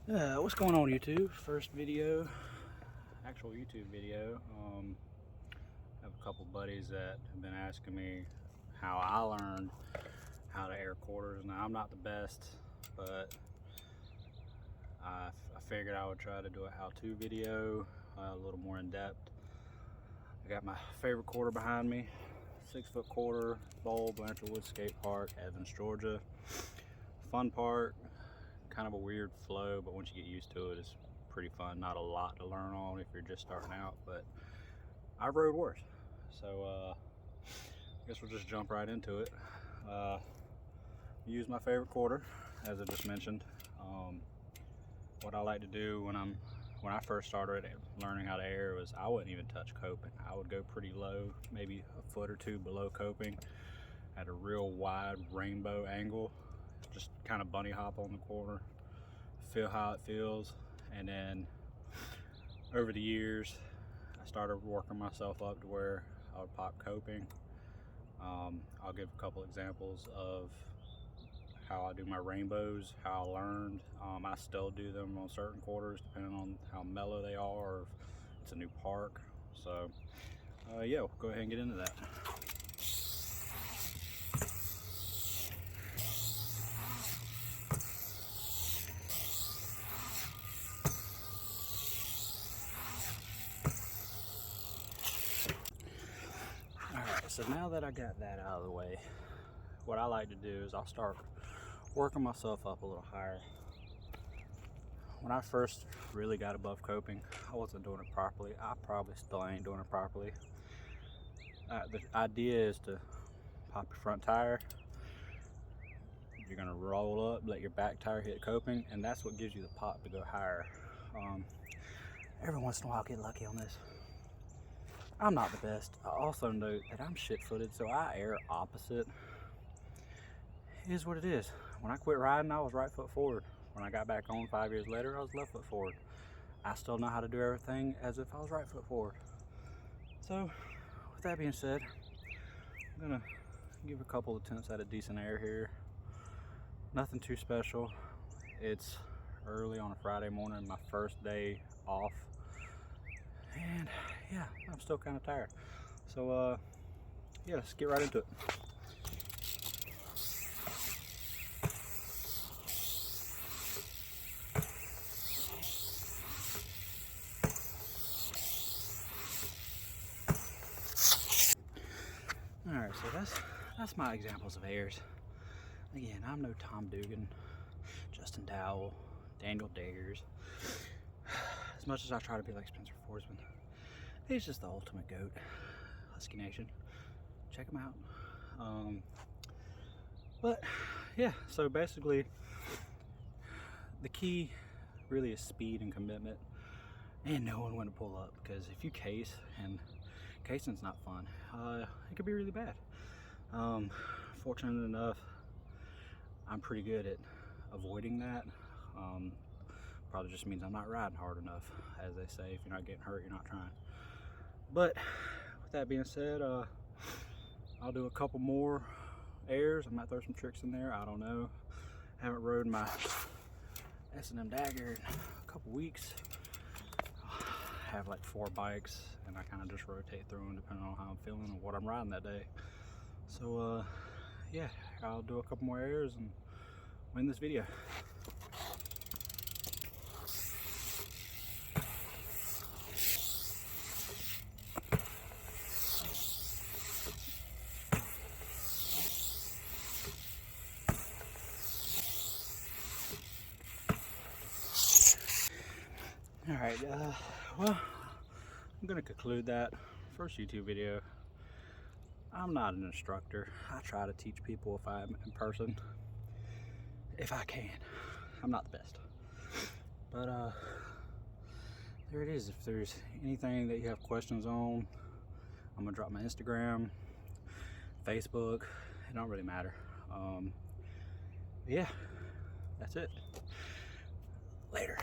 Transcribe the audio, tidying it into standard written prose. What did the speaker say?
What's going on, YouTube? First video, actual YouTube video. I have a couple buddies that have been asking me how I learned how to air quarters. Now, I'm not the best, but I figured I would try to do a how-to video, a little more in depth. I got my favorite quarter behind me, 6-foot quarter, Bowl, Blanchard Woods Skate Park, Evans, Georgia. Fun park. Kind of a weird flow, but once you get used to it, it's pretty fun. Not a lot to learn on if you're just starting out, but I rode worse. So I guess we'll just jump right into it. Use my favorite quarter, as I just mentioned. What I like to do when I first started learning how to air was I wouldn't even touch coping. I would go pretty low, maybe a foot or two below coping, at a real wide rainbow angle. Just kind of bunny hop on the quarter, feel how it feels, and then over the years I started working myself up to where I would pop coping. I'll give a couple examples of how I do my rainbows, how I learned. I still do them on certain quarters depending on how mellow they are or if it's a new park. So yeah, we'll go ahead and get into that. Alright, so now that I got that out of the way, what I like to do is I'll start working myself up a little higher. When I first really got above coping, I wasn't doing it properly. I probably still ain't doing it properly. The idea is to pop your front tire. You're gonna roll up, let your back tire hit coping, and that's what gives you the pop to go higher. Every once in a while I get lucky on this. I'm not the best. I also note that I'm shit-footed, so I air opposite. It is what it is. When I quit riding, I was right foot forward. When I got back on 5 years later, I was left foot forward. I still know how to do everything as if I was right foot forward. So, with that being said, I'm gonna give a couple attempts at a decent air here. Nothing too special. It's early on a Friday morning, my first day off. And yeah, I'm still kind of tired. So yeah, let's get right into it. Alright, so that's my examples of airs. Again, I'm no Tom Dugan, Justin Dowell, Daniel Daggers. As much as I try to be like Spencer Forsman, he's just the ultimate GOAT. Husky Nation, check him out. But yeah, so basically the key really is speed and commitment and knowing when to pull up, because if you case, and casing's not fun, it could be really bad. Fortunate enough, I'm pretty good at avoiding that. Probably just means I'm not riding hard enough. As they say, if you're not getting hurt, you're not trying. But with that being said, I'll do a couple more airs. I might throw some tricks in there, I don't know. Haven't rode my S&M Dagger in a couple weeks. I have like 4 bikes and I kind of just rotate through them depending on how I'm feeling and what I'm riding that day. So yeah, I'll do a couple more airs and win this video. Alright, well, I'm gonna conclude that first YouTube video. I'm not an instructor. I try to teach people if I'm in person, if I can. I'm not the best. But there it is. If there's anything that you have questions on, I'm gonna drop my Instagram, Facebook. It don't really matter. Yeah, that's it. Later.